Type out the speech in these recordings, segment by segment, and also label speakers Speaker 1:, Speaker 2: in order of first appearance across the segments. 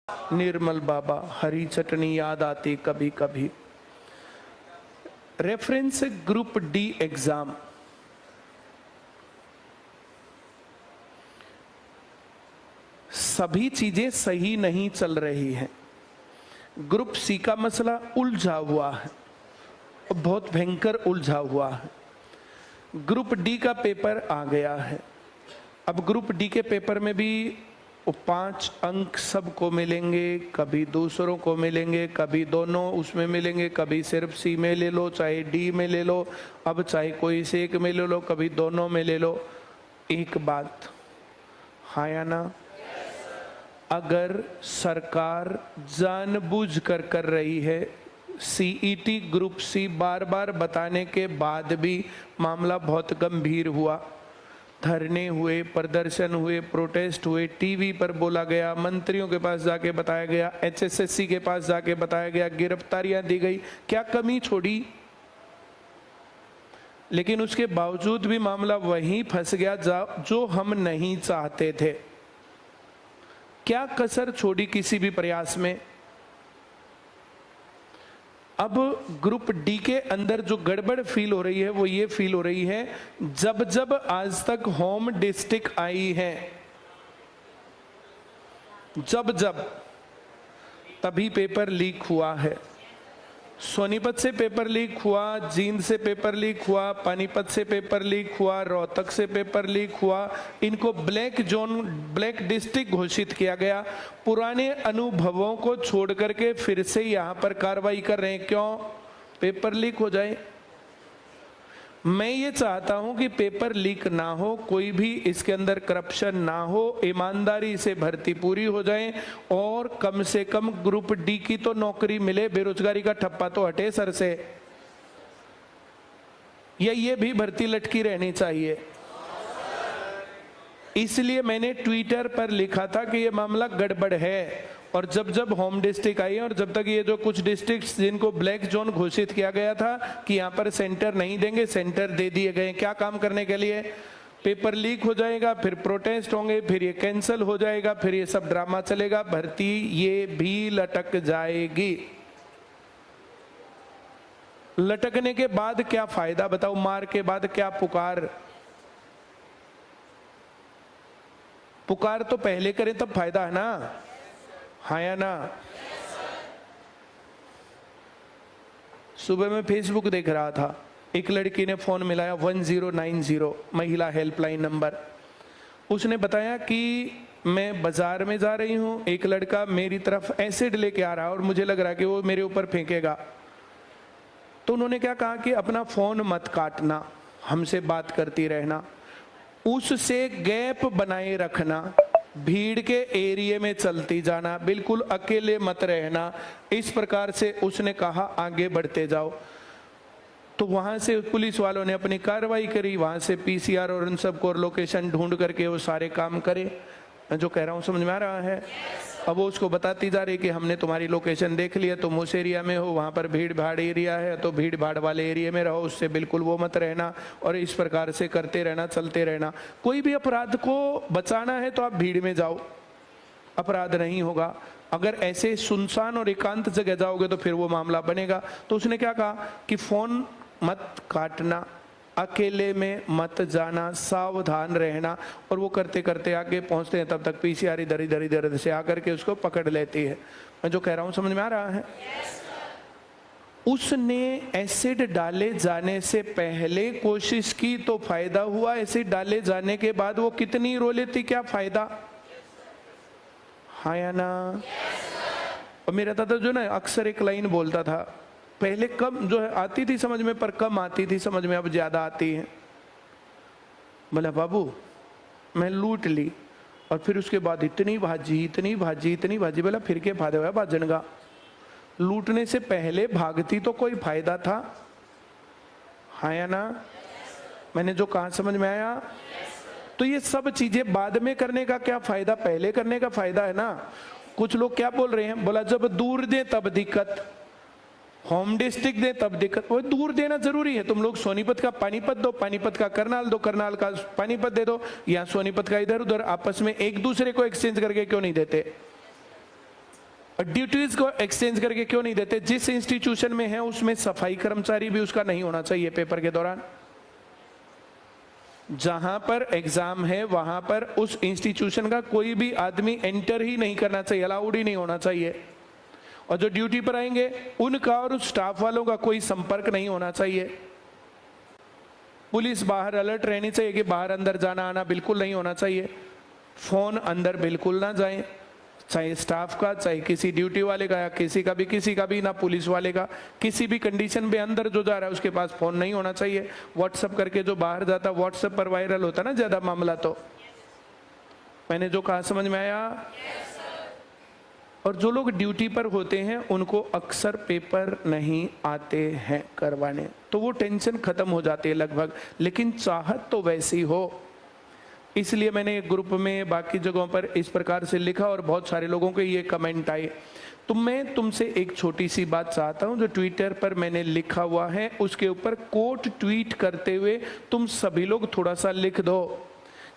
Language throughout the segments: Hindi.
Speaker 1: निर्मल बाबा, हरी चटनी याद आती कभी कभी। Reference group D exam. सभी चीजें सही नहीं चल रही हैं। ग्रुप सी का मसला उलझा हुआ है, बहुत भयंकर उलझा हुआ है। ग्रुप डी का पेपर आ गया है। अब ग्रुप डी के पेपर में भी 5 अंक सबको मिलेंगे, कभी दूसरों को मिलेंगे, कभी दोनों उसमें मिलेंगे, कभी सिर्फ सी में ले लो, चाहे डी में ले लो, अब चाहे कोई से एक में ले लो, कभी दोनों में ले लो। एक बात, हाँ या ना? अगर सरकार जानबूझकर कर रही है, सीईटी ग्रुप सी बार बार बताने के बाद भी मामला बहुत गंभीर हुआ, धरने हुए, प्रदर्शन हुए, प्रोटेस्ट हुए, टीवी पर बोला गया, मंत्रियों के पास जाके बताया गया, एचएसएससी के पास जाके बताया गया, गिरफ्तारियां दी गई, क्या कमी छोड़ी? लेकिन उसके बावजूद भी मामला वहीं फंस गया जो हम नहीं चाहते थे। क्या कसर छोड़ी किसी भी प्रयास में? अब ग्रुप डी के अंदर जो गड़बड़ फील हो रही है वो ये फील हो रही है, जब जब आज तक होम डिस्ट्रिक्ट आई है, जब जब तभी पेपर लीक हुआ है। सोनीपत से पेपर लीक हुआ, जींद से पेपर लीक हुआ, पानीपत से पेपर लीक हुआ, रोहतक से पेपर लीक हुआ। इनको ब्लैक जोन, ब्लैक डिस्ट्रिक्ट घोषित किया गया। पुराने अनुभवों को छोड़ करके फिर से यहाँ पर कार्रवाई कर रहे हैं। क्यों? पेपर लीक हो जाए। मैं ये चाहता हूं कि पेपर लीक ना हो, कोई भी इसके अंदर करप्शन ना हो, ईमानदारी से भर्ती पूरी हो जाए और कम से कम ग्रुप डी की तो नौकरी मिले, बेरोजगारी का ठप्पा तो हटे सर से। या ये भी भर्ती लटकी रहनी चाहिए। इसलिए मैंने ट्विटर पर लिखा था कि ये मामला गड़बड़ है। और जब जब होम डिस्ट्रिक्ट आई है और जब तक ये जो कुछ डिस्ट्रिक्ट्स जिनको ब्लैक जोन घोषित किया गया था कि यहाँ पर सेंटर नहीं देंगे, सेंटर दे दिए गए। क्या काम करने के लिए? पेपर लीक हो जाएगा, फिर प्रोटेस्ट होंगे, फिर ये कैंसिल हो जाएगा, फिर ये सब ड्रामा चलेगा, भर्ती ये भी लटक जाएगी। लटकने के बाद क्या फायदा बताओ? मार के बाद क्या पुकार? पुकार तो पहले करें तब फायदा है ना, हाँ या ना? सुबह में फेसबुक देख रहा था, एक लड़की ने फोन मिलाया 1090 महिला हेल्पलाइन नंबर। उसने बताया कि मैं बाजार में जा रही हूं, एक लड़का मेरी तरफ एसिड लेके आ रहा है और मुझे लग रहा है कि वो मेरे ऊपर फेंकेगा। तो उन्होंने क्या कहा कि अपना फोन मत काटना, हमसे बात करती रहना, उससे गैप बनाए रखना, भीड़ के एरिया में चलती जाना, बिल्कुल अकेले मत रहना। इस प्रकार से उसने कहा आगे बढ़ते जाओ। तो वहां से पुलिस वालों ने अपनी कार्रवाई करी, वहां से पीसीआर और उन सबको लोकेशन ढूंढ करके वो सारे काम करे। मैं जो कह रहा हूँ समझ में आ रहा है? अब वो उसको बताती जा रही कि हमने तुम्हारी लोकेशन देख लिया, तुम उस एरिया में हो, वहाँ पर भीड़ भाड़ एरिया है, तो भीड़ भाड़ वाले एरिया में रहो, उससे बिल्कुल वो मत रहना। और इस प्रकार से करते रहना, चलते रहना। कोई भी अपराध को बचाना है तो आप भीड़ में जाओ, अपराध नहीं होगा। अगर ऐसे सुनसान और एकांत जगह जाओगे तो फिर वो मामला बनेगा। तो उसने क्या कहा कि फोन मत काटना, अकेले में मत जाना, सावधान रहना। और वो करते करते आगे पहुंचते हैं, तब तक पीसीआर इधर इधर इधर से आकर के उसको पकड़ लेती है। मैं जो कह रहा हूं समझ में आ रहा है? उसने एसिड डाले जाने से पहले कोशिश की तो फायदा हुआ, एसिड डाले जाने के बाद वो कितनी रो लेती, क्या फायदा? हाँ या ना? और मेरा दादा जो ना अक्सर एक लाइन बोलता था, पहले कम जो है आती थी समझ में, पर कम आती थी समझ में, अब ज्यादा आती है। बोला बाबू मैं लूट ली और फिर उसके बाद इतनी भाजी इतनी भाजी इतनी भाजी। बोला फिर के फायदा हुआ भाजन का? लूटने से पहले भागती तो कोई फायदा था? हाँ या ना? मैंने जो कहा समझ में आया? तो ये सब चीजें बाद में करने का क्या फायदा, पहले करने का फायदा है ना। कुछ लोग क्या बोल रहे हैं, बोला जब दूर दे तब दिक्कत, होम डिस्ट्रिक्ट दे तब दिक्कत। वो दूर देना जरूरी है। तुम लोग सोनीपत का पानीपत दो, पानीपत का करनाल दो, करनाल का पानीपत दे दो, या सोनीपत का इधर उधर आपस में एक दूसरे को एक्सचेंज करके क्यों नहीं देते? और ड्यूटीज को एक्सचेंज करके क्यों नहीं देते? जिस इंस्टीट्यूशन में है उसमें सफाई कर्मचारी भी उसका नहीं होना चाहिए पेपर के दौरान। जहां पर एग्जाम है वहां पर उस इंस्टीट्यूशन का कोई भी आदमी एंटर ही नहीं करना चाहिए, अलाउड ही नहीं होना चाहिए। और जो ड्यूटी पर आएंगे उनका और उस स्टाफ वालों का कोई संपर्क नहीं होना चाहिए। पुलिस बाहर अलर्ट रहनी चाहिए कि बाहर अंदर जाना आना बिल्कुल नहीं होना चाहिए। फोन अंदर बिल्कुल ना जाए, चाहे स्टाफ का चाहे किसी ड्यूटी वाले का या किसी का भी ना पुलिस वाले का, किसी भी कंडीशन में अंदर जो जा रहा है उसके पास फोन नहीं होना चाहिए। व्हाट्सएप करके जो बाहर जाता, व्हाट्सएप पर वायरल होता ना ज्यादा मामला। तो मैंने जो कहा समझ में आया? और जो लोग ड्यूटी पर होते हैं उनको अक्सर पेपर नहीं आते हैं करवाने, तो वो टेंशन खत्म हो जाती है लगभग। लेकिन चाहत तो वैसी हो, इसलिए मैंने एक ग्रुप में बाकी जगहों पर इस प्रकार से लिखा और बहुत सारे लोगों के ये कमेंट आए। तो मैं तुमसे एक छोटी सी बात चाहता हूं, जो ट्विटर पर मैंने लिखा हुआ है उसके ऊपर कोट ट्वीट करते हुए तुम सभी लोग थोड़ा सा लिख दो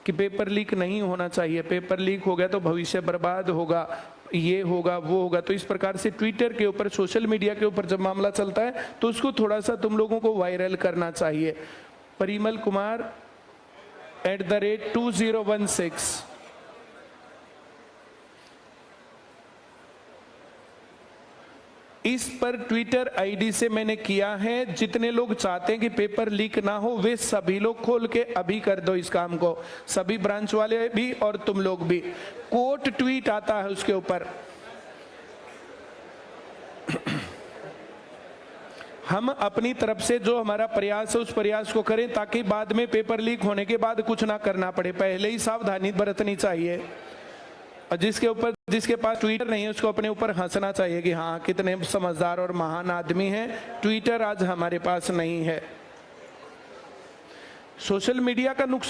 Speaker 1: कि पेपर लीक नहीं होना चाहिए, पेपर लीक हो गया तो भविष्य बर्बाद होगा, ये होगा वो होगा। तो इस प्रकार से ट्विटर के ऊपर, सोशल मीडिया के ऊपर जब मामला चलता है तो उसको थोड़ा सा तुम लोगों को वायरल करना चाहिए। परिमल कुमार @2016 इस पर ट्विटर आईडी से मैंने किया है। जितने लोग चाहते हैं कि पेपर लीक ना हो वे सभी लोग खोल के अभी कर दो इस काम को, सभी ब्रांच वाले भी और तुम लोग भी। कोट ट्वीट आता है उसके ऊपर। हम अपनी तरफ से जो हमारा प्रयास है उस प्रयास को करें ताकि बाद में पेपर लीक होने के बाद कुछ ना करना पड़े, पहले ही सावधानी बरतनी चाहिए। और जिसके पास ट्विटर नहीं है उसको अपने ऊपर हंसना चाहिए कि हाँ कितने समझदार और महान आदमी हैं, ट्विटर आज हमारे पास नहीं है। सोशल मीडिया का नुकसान